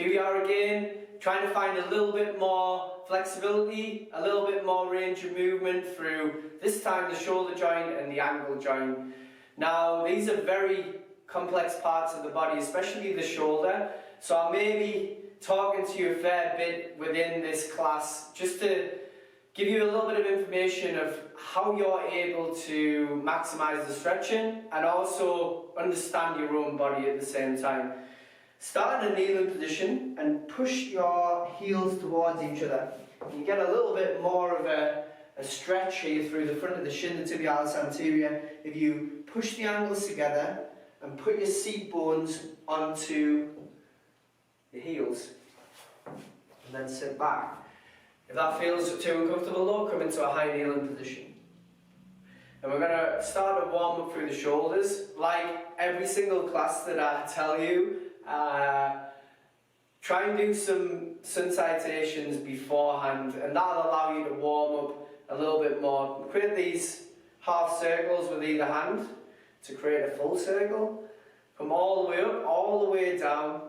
Here we are again, trying to find a little bit more flexibility, a little bit more range of movement through, this time, the shoulder joint and the ankle joint. Now, these are very complex parts of the body, especially the shoulder, so I may be talking to you a fair bit within this class just to give you a little bit of information of how you're able to maximize the stretching and also understand your own body at the same time. Start in a kneeling position and push your heels towards each other. You get a little bit more of a stretch here through the front of the shin, the tibialis anterior. If you push the ankles together and put your seat bones onto your heels and then sit back. If that feels too uncomfortable though, come into a high kneeling position. And we're going to start a warm up through the shoulders. Like every single class that I tell you, try and do some sun salutations beforehand, and that'll allow you to warm up a little bit more. Create these half circles with either hand to create a full circle. Come all the way up, all the way down.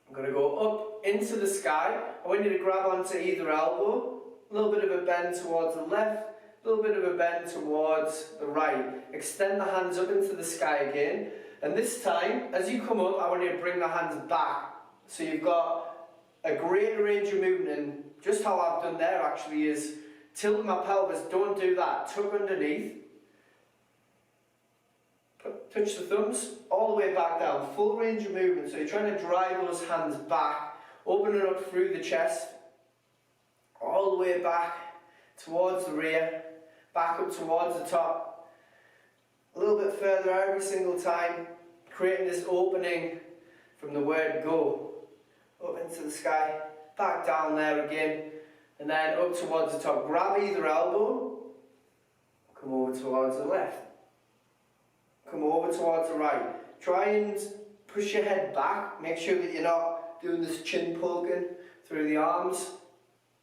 I'm going to go up into the sky. I want you to grab onto either elbow, a little bit of a bend towards the left, a little bit of a bend towards the right. Extend the hands up into the sky again. And this time, as you come up, I want you to bring the hands back. So you've got a greater range of movement. And just how I've done there actually is tilt my pelvis. Don't do that. Tuck underneath. Touch the thumbs all the way back down. Full range of movement. So you're trying to drive those hands back. Open it up through the chest. All the way back towards the rear. Back up towards the top. A little bit further every single time, creating this opening from the word go. Up into the sky, back down there again, and then up towards the top. Grab either elbow, come over towards the left, come over towards the right. Try and push your head back, make sure that you're not doing this chin poking through the arms.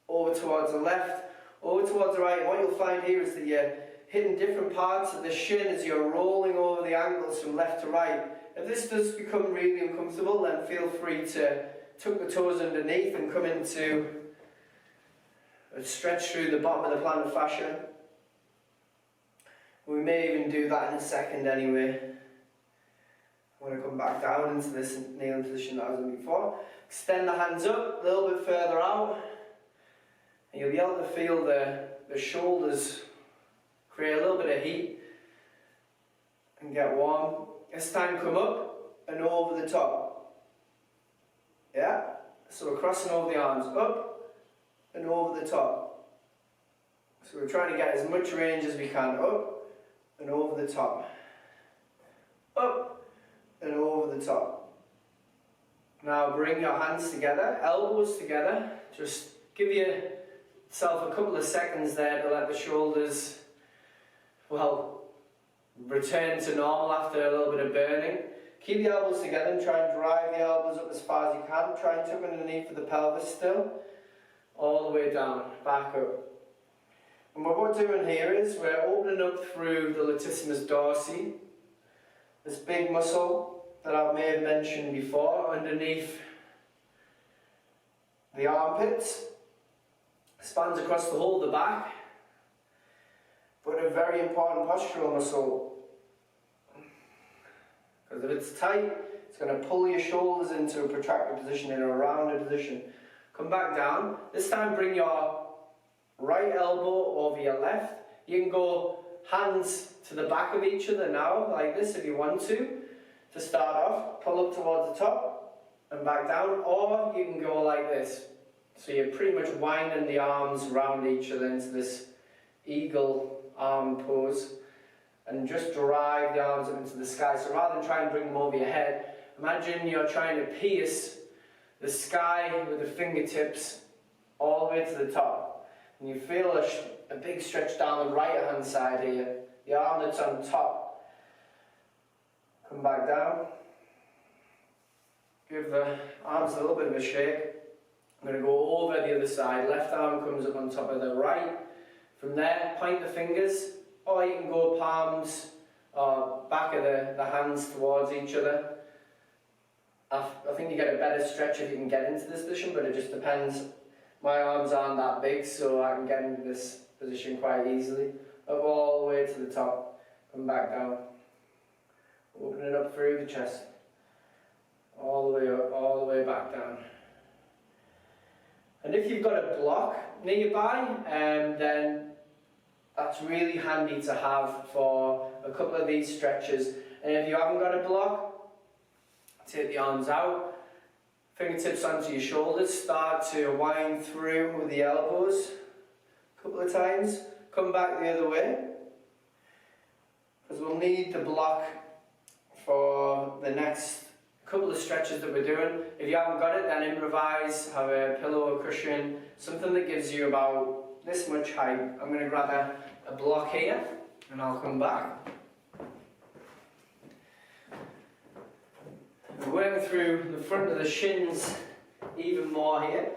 Over towards the left, over towards the right. And what you'll find here is that you're hitting different parts of the shin as you're rolling over the ankles from left to right. If this does become really uncomfortable, then feel free to tuck the toes underneath and come into a stretch through the bottom of the plantar fascia. We may even do that in a second anyway. I'm going to come back down into this kneeling position that I was in before. Extend the hands up a little bit further out, and you'll be able to feel the shoulders create a little bit of heat and get warm. This time come up and over the top. Yeah? So we're crossing over the arms, up and over the top. So we're trying to get as much range as we can, up and over the top. Up and over the top. Now bring your hands together, elbows together. Just give yourself a couple of seconds there to let the shoulders return to normal after a little bit of burning. Keep the elbows together and try and drive the elbows up as far as you can. Try and tuck underneath for the pelvis still. All the way down, back up. And what we're doing here is we're opening up through the latissimus dorsi, this big muscle that I may have mentioned before, underneath the armpits. Spans across the whole of the back. But a very important postural muscle, because if it's tight, it's going to pull your shoulders into a protracted position, in a rounded position. Come back down. This time bring your right elbow over your left. You can go hands to the back of each other now, like this if you want to start off. Pull up towards the top and back down, or you can go like this. So you're pretty much winding the arms around each other into this eagle arm pose, and just drive the arms up into the sky. So rather than try and bring them over your head, imagine you're trying to pierce the sky with the fingertips all the way to the top, and you feel a big stretch down the right hand side here, the arm that's on top. Come back down, give the arms a little bit of a shake. I'm going to go over the other side. Left arm comes up on top of the right. From there, point the fingers, or you can go palms or back of the hands towards each other. I think you get a better stretch if you can get into this position, but it just depends. My arms aren't that big, so I can get into this position quite easily. Up all the way to the top, come back down. Open it up through the chest. All the way up, all the way back down. And if you've got a block nearby, then that's really handy to have for a couple of these stretches. And if you haven't got a block, take the arms out, fingertips onto your shoulders, start to wind through with the elbows a couple of times, come back the other way, because we'll need the block for the next couple of stretches that we're doing. If you haven't got it, then improvise, have a pillow or cushion, something that gives you about this much height. I'm going to grab a block here and I'll come back. We're working through the front of the shins even more here.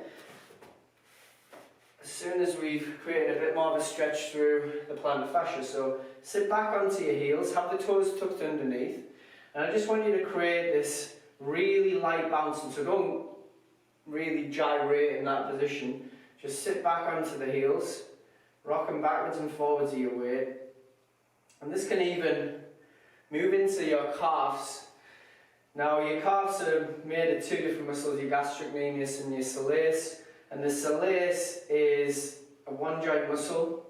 As soon as we've created a bit more of a stretch through the plantar fascia. So sit back onto your heels, have the toes tucked underneath, and I just want you to create this really light bouncing, so don't really gyrate in that position. Just sit back onto the heels, rocking backwards and forwards of your weight. And this can even move into your calves. Now your calves are made of two different muscles, your gastrocnemius and your soleus. And the soleus is a one joint muscle.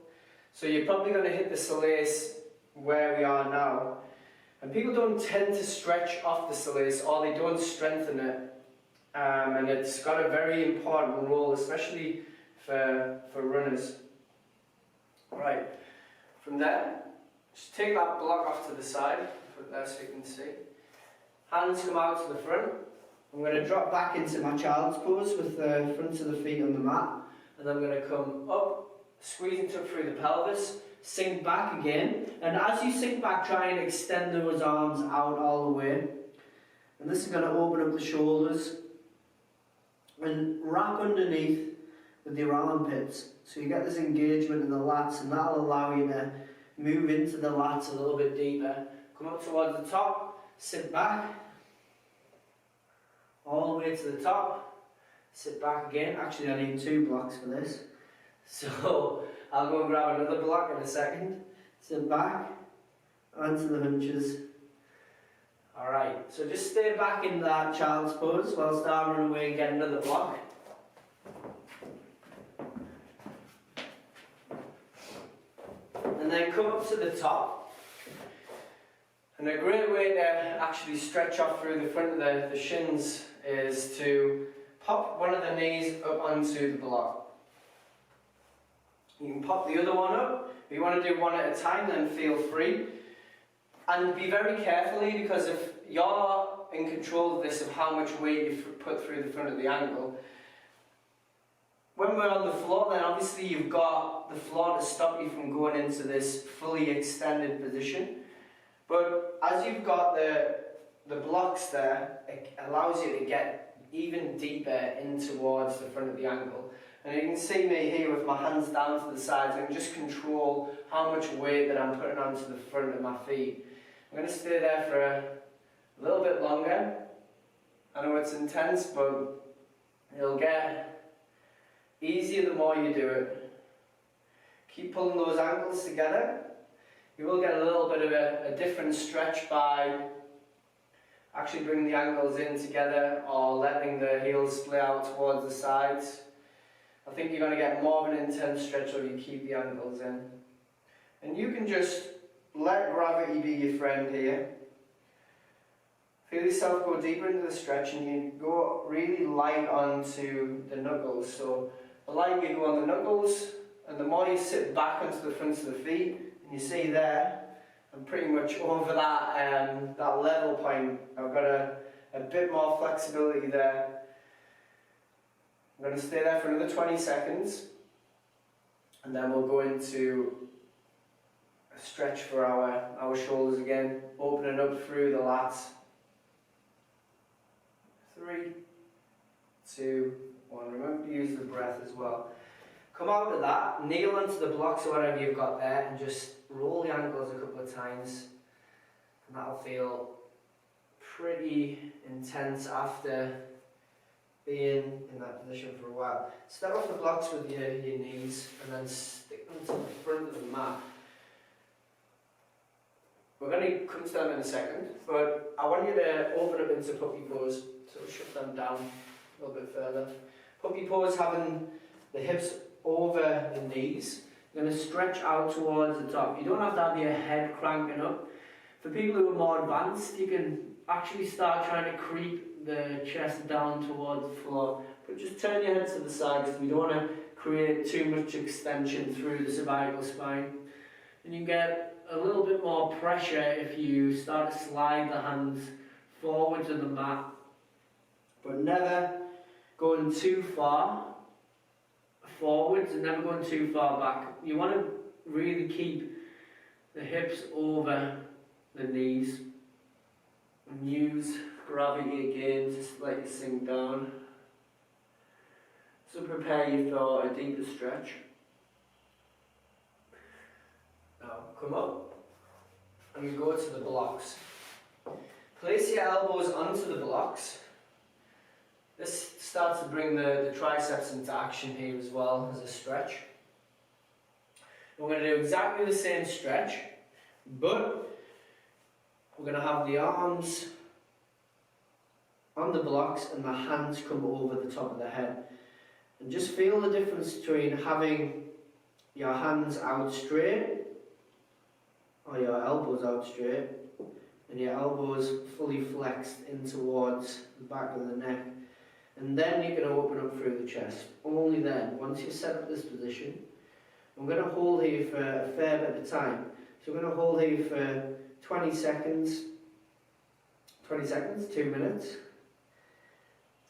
So you're probably going to hit the soleus where we are now. And people don't tend to stretch off the soleus, or they don't strengthen it. And it's got a very important role, especially for runners. Right, from there, just take that block off to the side, put it there so you can see. Hands come out to the front. I'm going to drop back into my child's pose with the front of the feet on the mat. And I'm going to come up, squeezing tuck through the pelvis, sink back again. And as you sink back, try and extend those arms out all the way. And this is going to open up the shoulders. And wrap underneath with your armpits. So you get this engagement in the lats, and that'll allow you to move into the lats a little bit deeper. Come up towards the top, sit back. All the way to the top, sit back again. Actually, I need two blocks for this. So I'll go and grab another block in a second. Sit back, onto the hunches. Alright, so just stay back in that child's pose whilst I run away and get another block. And then come up to the top. And a great way to actually stretch off through the front of the shins is to pop one of the knees up onto the block. You can pop the other one up. If you want to do one at a time, then feel free. And be very carefully, because if you're in control of this, of how much weight you put through the front of the ankle, when we're on the floor, then obviously you've got the floor to stop you from going into this fully extended position. But as you've got the blocks there, it allows you to get even deeper in towards the front of the ankle. And you can see me here with my hands down to the sides. I can just control how much weight that I'm putting onto the front of my feet. I'm going to stay there for a little bit longer. I know it's intense, but it'll get easier the more you do it. Keep pulling those ankles together. You will get a little bit of a different stretch by actually bringing the ankles in together or letting the heels splay out towards the sides. I think you're going to get more of an intense stretch if you keep the ankles in. And you can just let gravity be your friend here. Feel yourself go deeper into the stretch, and you go really light onto the knuckles. So the lighter you go on the knuckles, and the more you sit back onto the fronts of the feet, and you see there, I'm pretty much over that level point. I've got a bit more flexibility there. I'm going to stay there for another 20 seconds, and then we'll go into a stretch for our shoulders again, opening up through the lats. 3, 2, 1. Remember to use the breath as well. Come out of that, kneel onto the blocks or whatever you've got there, and just roll the ankles a couple of times, and that'll feel pretty intense after being in that position for a while. Start off the blocks with your knees and then stick them to the front of the mat. We're going to come to them in a second, but I want you to open up into puppy pose, so shut them down a little bit further. Puppy pose, having the hips over the knees. You're going to stretch out towards the top. You don't have to have your head cranking up. For people who are more advanced, you can actually start trying to creep the chest down towards the floor. But just turn your head to the side because we don't want to create too much extension through the cervical spine. And you get a little bit more pressure if you start to slide the hands forward to the mat, but never going too far forwards and never going too far back. You want to really keep the hips over the knees and use gravity again to slightly sink down. So prepare you for a deeper stretch. Now come up and you go to the blocks. Place your elbows onto the blocks. This starts to bring the triceps into action here as well as a stretch. We're going to do exactly the same stretch, but we're going to have the arms on the blocks and the hands come over the top of the head. And just feel the difference between having your hands out straight or your elbows out straight and your elbows fully flexed in towards the back of the neck. And then you're going to open up through the chest. Only then, once you set up this position, I'm going to hold here for a fair bit of time. So we're going to hold here for 20 seconds, 2 minutes.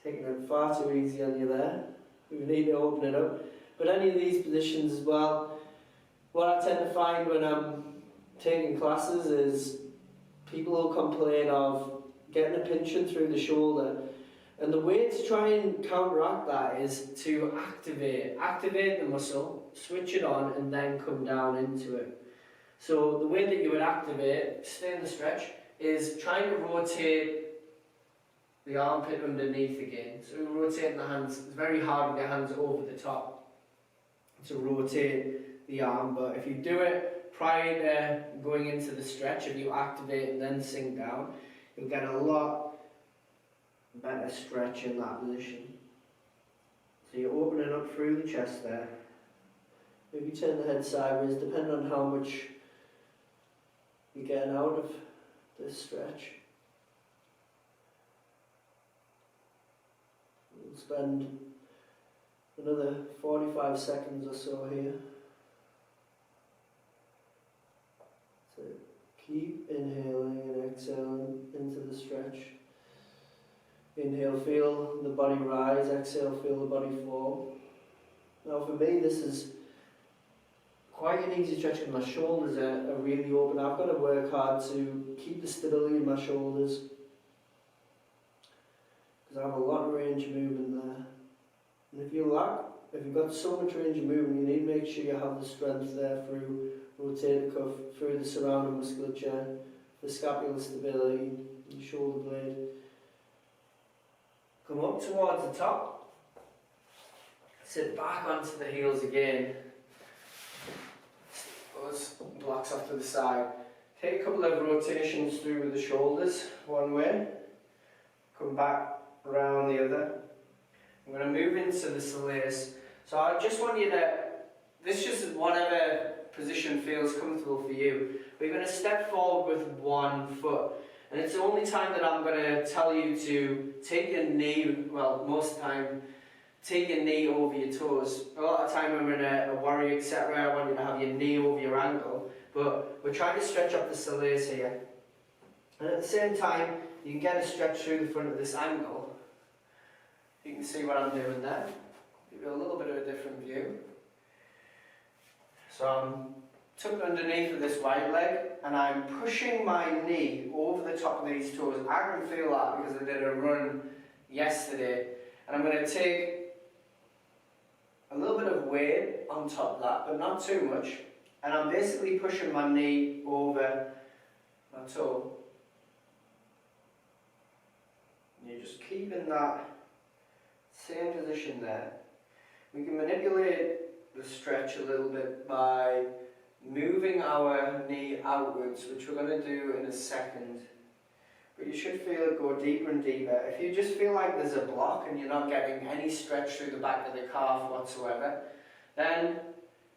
Taking it far too easy on you there. We need to open it up. But any of these positions as well, what I tend to find when I'm taking classes is people will complain of getting a pinching through the shoulder. And the way to try and counteract that is to activate the muscle, switch it on, and then come down into it. So the way that you would activate, stay in the stretch, is trying to rotate the armpit underneath again. So rotating the hands, it's very hard with your hands over the top to rotate the arm, but if you do it prior to going into the stretch, if you activate and then sink down, you'll get a lot better stretch in that position. So you're opening up through the chest there. Maybe turn the head sideways, depending on how much you're getting out of this stretch. We'll spend another 45 seconds or so here. So keep inhaling and exhaling into the stretch. Inhale, feel the body rise. Exhale, feel the body fall. Now for me, this is quite an easy stretch because my shoulders are really open. I've got to work hard to keep the stability in my shoulders because I have a lot of range of movement there. And if you've got so much range of movement, you need to make sure you have the strength there through rotator cuff, through the surrounding musculature, the scapular stability, the shoulder blade. Come up towards the top, sit back onto the heels again, those blocks off to the side. Take a couple of rotations through with the shoulders one way, come back around the other. I'm going to move into the soleus. So I just want you to, this just whatever position feels comfortable for you. We're going to step forward with one foot. And it's the only time that I'm going to tell you to take your knee, well, most of the time, take your knee over your toes. A lot of time when we're in a warrior, etc., I want you to have your knee over your ankle. But we're trying to stretch up the soleus here. And at the same time, you can get a stretch through the front of this ankle. You can see what I'm doing there. Give you a little bit of a different view. So I'm tucked underneath of this right leg, and I'm pushing my knee over the top of these toes. I can feel that because I did a run yesterday. And I'm going to take a little bit of weight on top of that, but not too much. And I'm basically pushing my knee over my toe. You're just keeping that same position there. We can manipulate the stretch a little bit by moving our knee outwards, which we're going to do in a second. But you should feel it go deeper and deeper. If you just feel like there's a block and you're not getting any stretch through the back of the calf whatsoever, then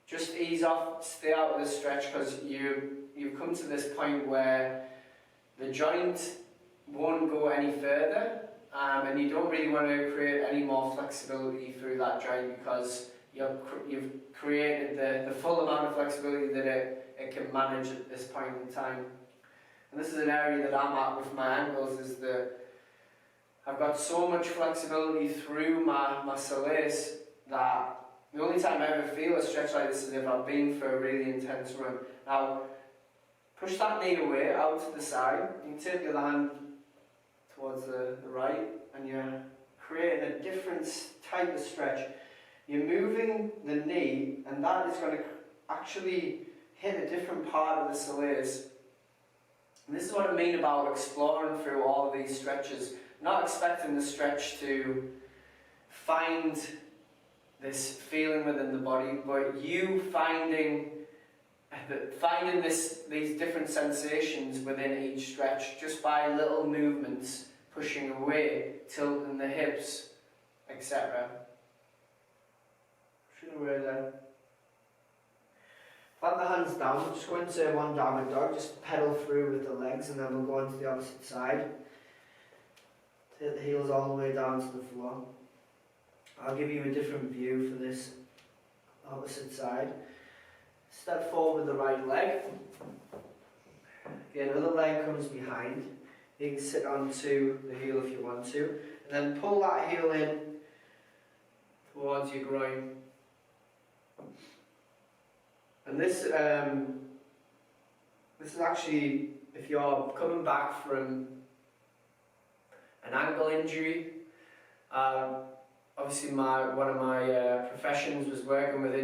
just ease off, stay out of the stretch, because you've come to this point where the joint won't go any further, and you don't really want to create any more flexibility through that joint, because you've created the full amount of flexibility that it can manage at this point in time. And this is an area that I'm at with my ankles, is that I've got so much flexibility through my soleus that the only time I ever feel a stretch like this is if I've been for a really intense run. Now, push that knee away, out to the side. You can take the other hand towards the right, and you're creating a different type of stretch. You're moving the knee, and that is going to actually hit a different part of the soleus. And this is what I mean about exploring through all of these stretches. I'm not expecting the stretch to find this feeling within the body, but you finding these different sensations within each stretch just by little movements, pushing away, tilting the hips, etc. Pushing away there. Plant the hands down, just go into one downward dog, just pedal through with the legs, and then we'll go into the opposite side. Take the heels all the way down to the floor. I'll give you a different view for this opposite side. Step forward with the right leg. Again, other leg comes behind. You can sit onto the heel if you want to. And then pull that heel in towards your groin. And this is actually, if you're coming back from an ankle injury, obviously one of my professions was working with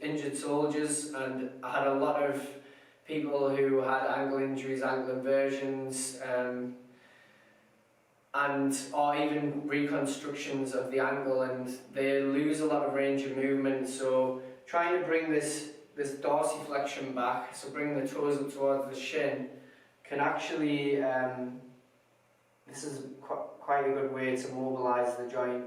injured soldiers, and I had a lot of people who had ankle injuries, ankle inversions, or even reconstructions of the ankle, and they lose a lot of range of movement. So trying to bring this dorsiflexion back, so bring the toes up towards the shin, can actually, this is quite a good way to mobilize the joint.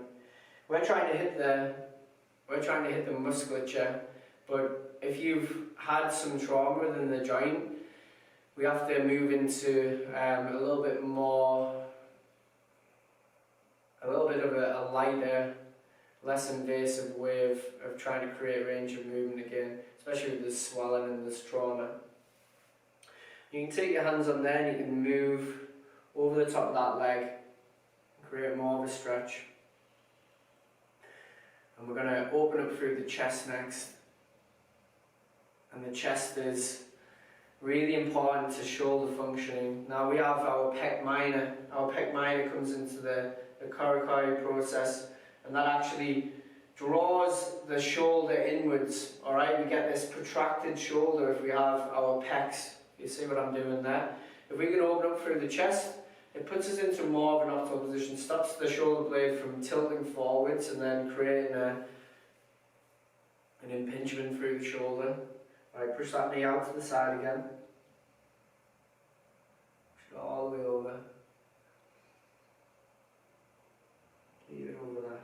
We're trying to hit the musculature, but if you've had some trauma within the joint, we have to move into a little bit of a lighter, less invasive way of trying to create range of movement again, especially with this swelling and this trauma. You can take your hands on there and you can move over the top of that leg and create more of a stretch. And we're going to open up through the chest next. And the chest is really important to shoulder functioning. Now we have our pec minor. Our pec minor comes into the coracoid process, and that actually draws the shoulder inwards. Alright, we get this protracted shoulder if we have our pecs. You see what I'm doing there? If we can open up through the chest, it puts us into more of an optimal position, stops the shoulder blade from tilting forwards and then creating an impingement through the shoulder. Right, push that knee out to the side again. Push it all the way over. Leave it over there.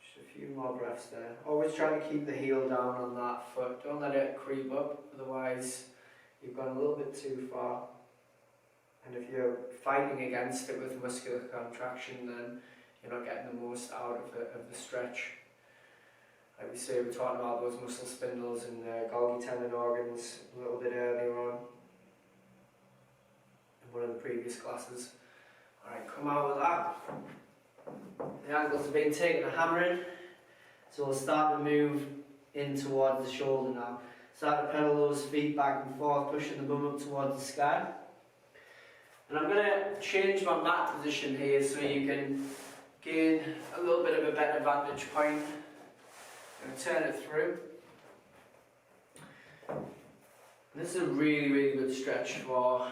Just a few more breaths there. Always trying to keep the heel down on that foot. Don't let it creep up, otherwise you've gone a little bit too far. And if you're fighting against it with muscular contraction, then you're not getting the most out of the stretch. Like we say, we're talking about those muscle spindles and Golgi tendon organs a little bit earlier on in one of the previous classes. Alright, come out with that. The ankles have been taken a hammering, so we'll start to move in towards the shoulder now. Start to pedal those feet back and forth, pushing the bum up towards the sky. And I'm going to change my mat position here so you can gain a little bit of a better vantage point. I'm going to turn it through. This is a really, really good stretch for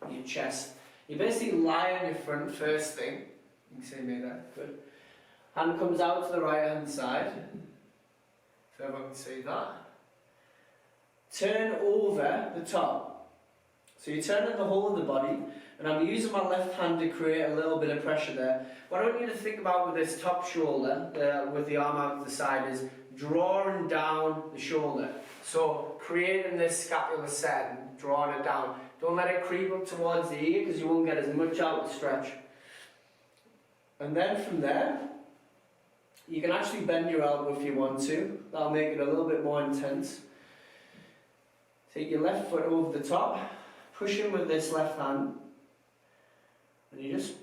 your chest. You basically lie on your front first thing. You can see me there, good. Hand comes out to the right hand side, so everyone can see that. Turn over the top. So you're turning the whole of the body, and I'm using my left hand to create a little bit of pressure there. What I want you to think about with this top shoulder, with the arm out to the side, is drawing down the shoulder. So creating this scapular set, drawing it down. Don't let it creep up towards the ear because you won't get as much out of the stretch. And then from there, you can actually bend your elbow if you want to. That'll make it a little bit more intense. Take your left foot over the top, push in with this left hand, and you're just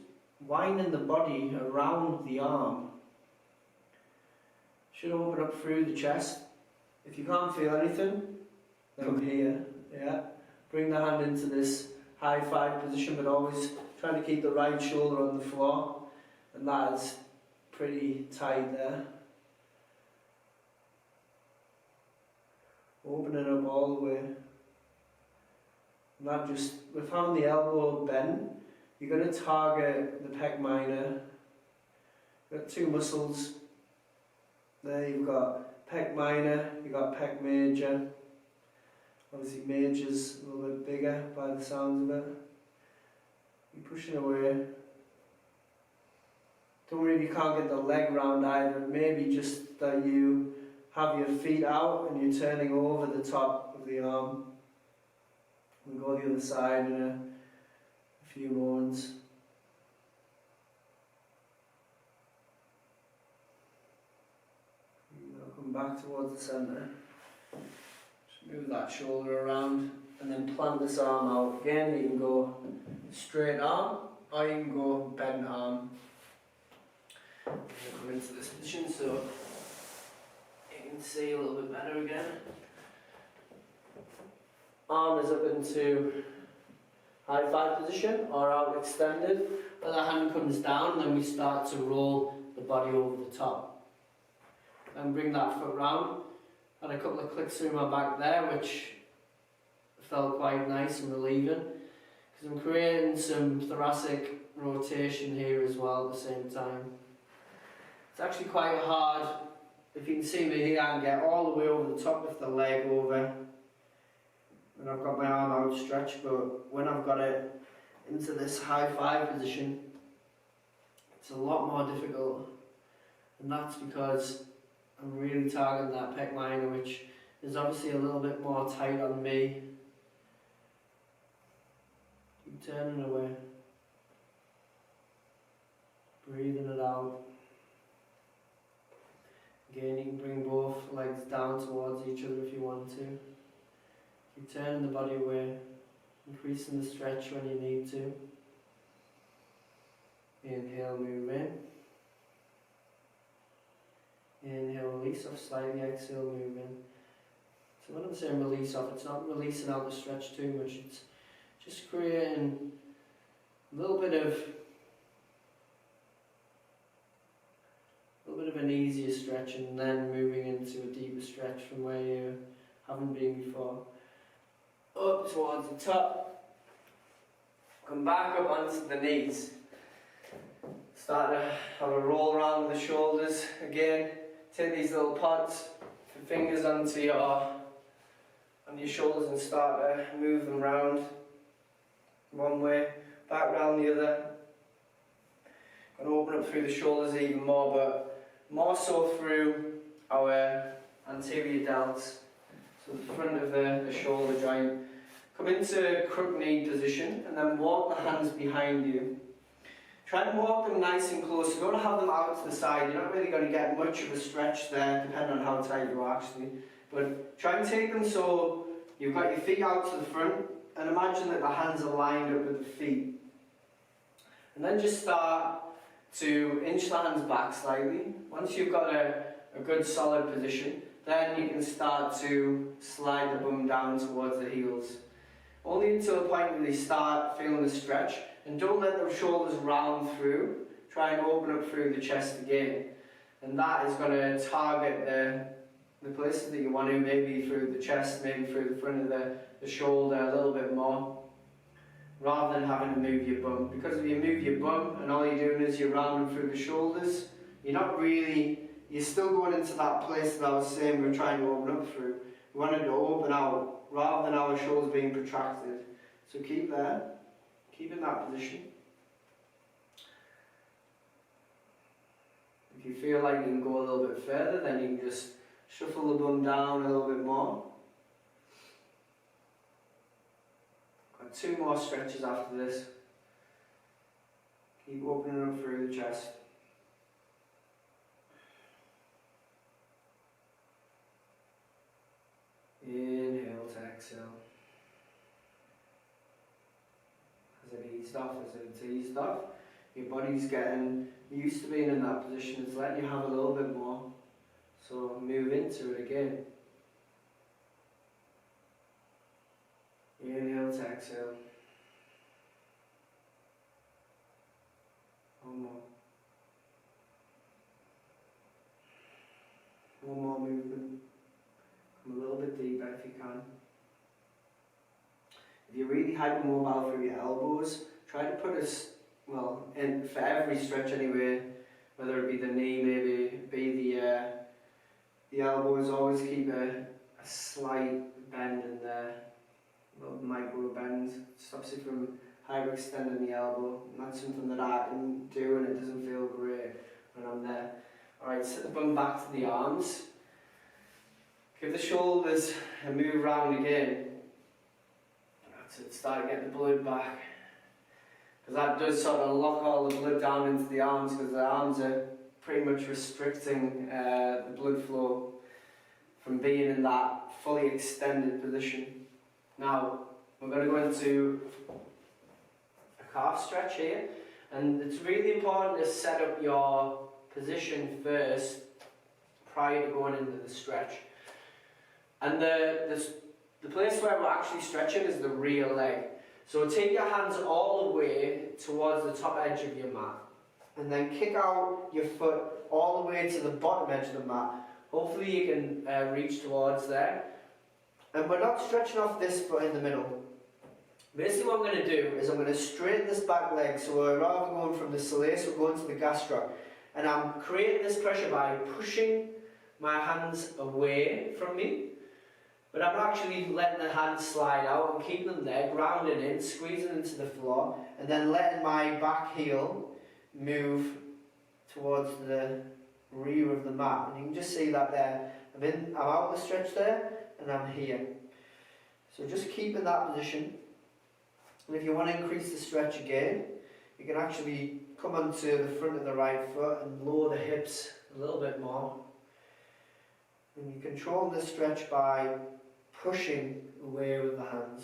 winding the body around the arm. Should open up through the chest. If you can't feel anything, then come here. Yeah. Bring the hand into this high five position, but always trying to keep the right shoulder on the floor. And that is pretty tight there. Open it up all the way. And that just, with having the elbow bent, you're going to target the pec minor. You've got two muscles. There you've got pec minor, you've got pec major. Obviously major's a little bit bigger by the sounds of it. You're pushing away. Don't worry if you can't get the leg round either. Maybe just that you have your feet out and you're turning over the top of the arm. We'll go the other side in a few moments. Come back towards the centre. Just move that shoulder around and then plant this arm out. Again, you can go straight arm or you can go bent arm. I'm going to come into this position so you can see a little bit better again. Arm is up into high five position or out extended. Other hand comes down and then we start to roll the body over the top. And bring that foot round. Had a couple of clicks through my back there, which felt quite nice and relieving. Because I'm creating some thoracic rotation here as well at the same time. It's actually quite hard. If you can see me here, I can get all the way over the top with the leg over. And I've got my arm outstretched, but when I've got it into this high five position, it's a lot more difficult. And that's because I'm really targeting that pec minor, which is obviously a little bit more tight on me. Keep turning away. Breathing it out. Again, you can bring both legs down towards each other if you want to. Keep turning the body away. Increasing the stretch when you need to. Inhale, move in. Inhale, release off slightly, exhale, move in. So when I'm saying release off, it's not releasing out the stretch too much, it's just creating a little bit of an easier stretch and then moving into a deeper stretch from where you haven't been before. Up towards the top. Come back up onto the knees. Start to have a roll around with the shoulders again. Take these little pods, your fingers onto your shoulders and start to move them round one way, back round the other. Going to open up through the shoulders even more, but more so through our anterior delts, so the front of the shoulder joint. Come into crook knee position and then walk the hands behind you. Try and walk them nice and close. You don't have them out to the side. You're not really going to get much of a stretch there, depending on how tight you are actually. But try and take them so you've got your feet out to the front, and imagine that the hands are lined up with the feet. And then just start to inch the hands back slightly. Once you've got a good solid position, then you can start to slide the bum down towards the heels. Only until the point where they start feeling the stretch. And don't let the shoulders round through. Try and open up through the chest again. And that is going to target the places that you want to, maybe through the chest, maybe through the front of the shoulder a little bit more. rather than having to move your bum. Because if you move your bum and all you're doing is you're rounding through the shoulders, you're still going into that place that I was saying we're trying to open up through. We want it to open out rather than our shoulders being protracted. So keep there, keep in that position. If you feel like you can go a little bit further, then you can just shuffle the bum down a little bit more. Got 2 more stretches after this. Keep opening up through the chest. Inhale to exhale. As it eased off, as it's eased off, your body's getting used to being in that position. It's letting you have a little bit more. So move into it again. Inhale to exhale. One more. One more movement. Come a little bit deeper if you can. If you're really hypermobile through your elbows, try to put in for every stretch anyway, whether it be the knee, maybe be the elbows, always keep a slight bend in there, a little micro bend, stops you from hyperextending the elbow, and that's something that I can do and it doesn't feel great when I'm there. Alright, set the bum back to the arms. Give the shoulders a move round again. That's it, start getting the blood back. Because that does sort of lock all the blood down into the arms, because the arms are pretty much restricting the blood flow from being in that fully extended position. Now, we're going to go into a calf stretch here, and it's really important to set up your position first prior to going into the stretch. And the place where we're actually stretching is the rear leg. So take your hands all the way towards the top edge of your mat, and then kick out your foot all the way to the bottom edge of the mat. Hopefully you can reach towards there. And we're not stretching off this foot in the middle. Basically what I'm going to do is I'm going to straighten this back leg, so we're rather going from the soleus, we're going to the gastroc. And I'm creating this pressure by pushing my hands away from me. But I'm actually letting the hands slide out and keeping them there, grounding in, squeezing into the floor, and then letting my back heel move towards the rear of the mat. And you can just see that there. I'm out of the stretch there, and I'm here. So just keep in that position. And if you want to increase the stretch again, you can actually come onto the front of the right foot and lower the hips a little bit more. And you control the stretch by pushing away with the hands.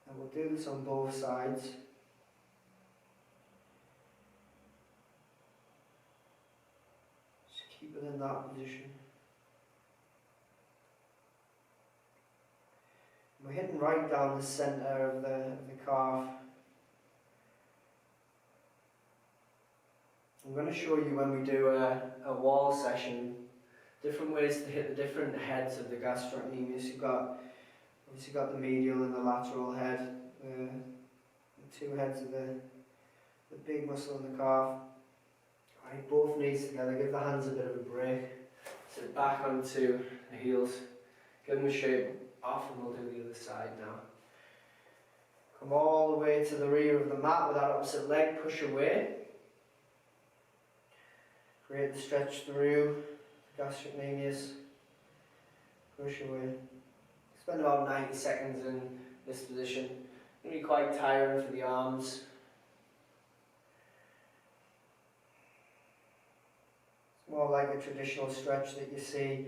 And we'll do this on both sides. Just keep it in that position. We're hitting right down the centre of the calf. I'm going to show you when we do a wall session different ways to hit the different heads of the gastrocnemius. You've obviously got the medial and the lateral head, the 2 heads of the big muscle in the calf. Right, both knees together, give the hands a bit of a break. Sit back onto the heels, give them a shape off, and we'll do the other side now. Come all the way to the rear of the mat with that opposite leg, push away. Create the stretch through gastrocnemius, push away. Spend about 90 seconds in this position. It's going to be quite tiring for the arms. It's more like a traditional stretch that you see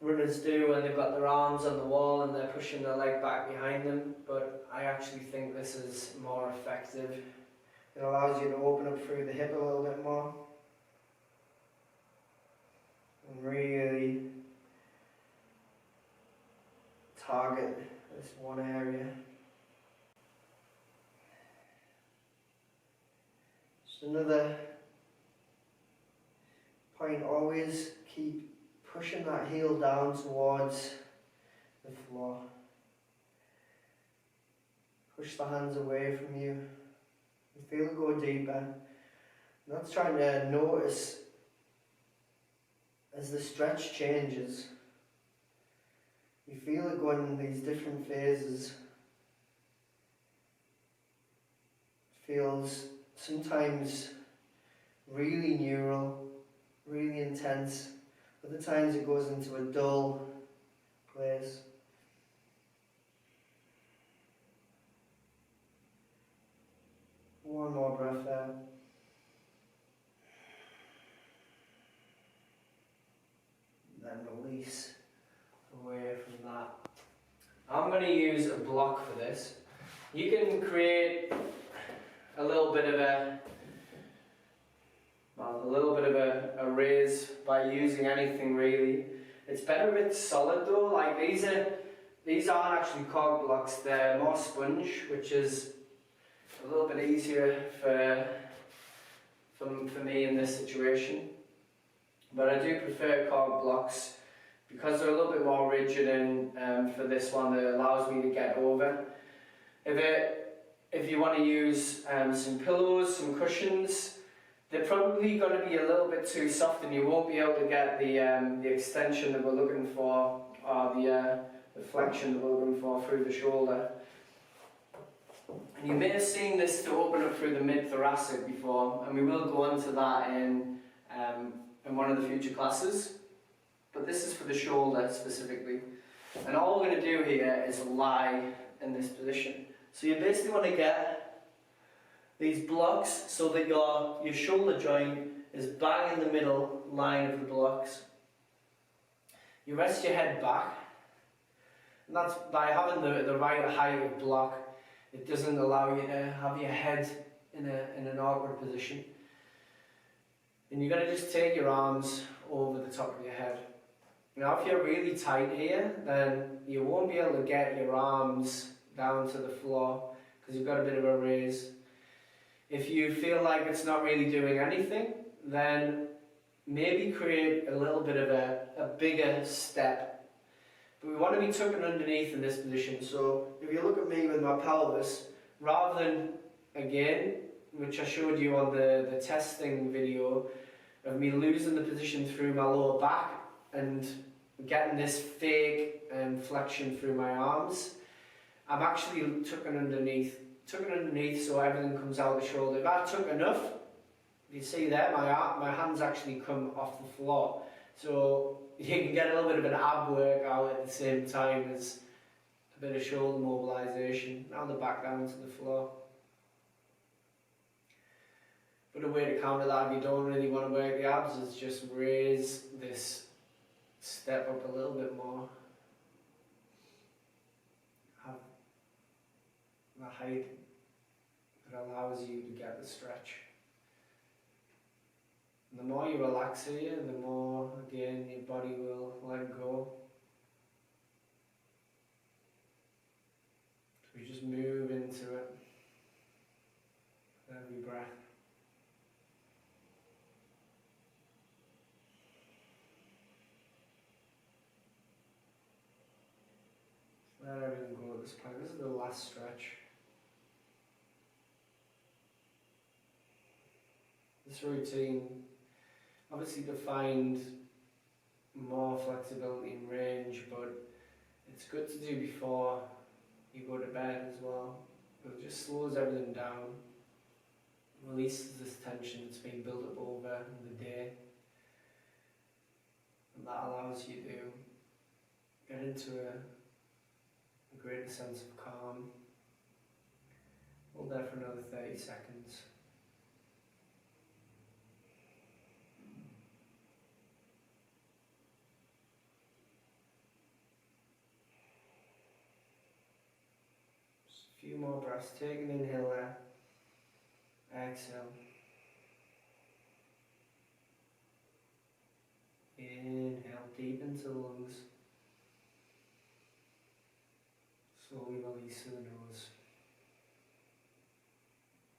runners do when they've got their arms on the wall and they're pushing their leg back behind them, but I actually think this is more effective. It allows you to open up through the hip a little bit more. And really target this one area. Just another point, always keep pushing that heel down towards the floor. Push the hands away from you. You feel it go deeper. Not trying to notice as the stretch changes. You feel it going in these different phases. It feels sometimes really neural, really intense. Other times it goes into a dull place. One more breath there. Then release away from that. I'm going to use a block for this. You can create a little bit of a raise by using anything really. It's better if it's solid though. Like these aren't actually cog blocks. They're more sponge, which is a little bit easier for me in this situation. But I do prefer cog blocks because they're a little bit more rigid, and for this one it allows me to get over. If you want to use some pillows, some cushions, they're probably going to be a little bit too soft and you won't be able to get the extension that we're looking for, or the flexion that we're looking for through the shoulder. And you may have seen this to open up through the mid-thoracic before, and we will go into that in one of the future classes. But this is for the shoulder specifically. And all we're going to do here is lie in this position. So you basically want to get these blocks so that your shoulder joint is bang in the middle line of the blocks. You rest your head back, and that's by having the right height of block. It doesn't allow you to have your head in an awkward position. And you're going to just take your arms over the top of your head. Now if you're really tight here, then you won't be able to get your arms down to the floor because you've got a bit of a raise. If you feel like it's not really doing anything, then maybe create a little bit of a bigger step. But we want to be tucking underneath in this position. So if you look at me with my pelvis, rather than, again, which I showed you on the testing video, of me losing the position through my lower back and getting this fake flexion through my arms, I'm actually tucking underneath so everything comes out the shoulder. If I tuck enough, you see there, my hands actually come off the floor. So you can get a little bit of an ab workout at the same time as a bit of shoulder mobilization. Now the back down to the floor. But a way to counter that if you don't really want to work the abs is just raise this step up a little bit more. Have the height that allows you to get the stretch. And the more you relax here, the more, again, your body will let go. So we just move into it with every breath. Let everything go at this point. This is the last stretch. This routine obviously defined more flexibility and range, but it's good to do before you go to bed as well. It just slows everything down, releases this tension that's been built up over the day, and that allows you to get into a greater sense of calm. Hold there for another 30 seconds. Just a few more breaths. Take an inhale there. Exhale. Inhale deep into the lungs. Slowly release through the nose.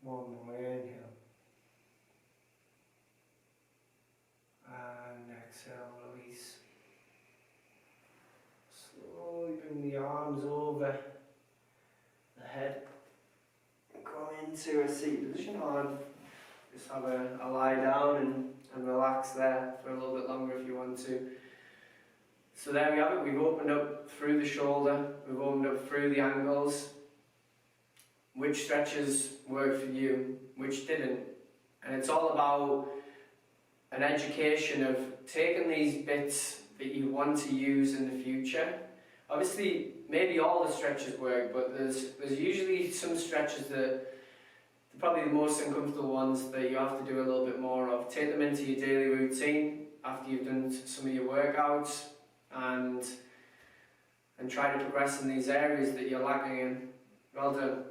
One more inhale. And exhale, release. Slowly bring arms over the head. Come into a seated position, or just have a lie down and relax there for a little bit longer if you want to. So there we have it. We've opened up through the shoulder, we've opened up through the ankles. Which stretches worked for you, which didn't. And it's all about an education of taking these bits that you want to use in the future. Obviously, maybe all the stretches work, but there's usually some stretches that probably the most uncomfortable ones that you have to do a little bit more of. Take them into your daily routine after you've done some of your workouts, and try to progress in these areas that you're lacking in. Well done.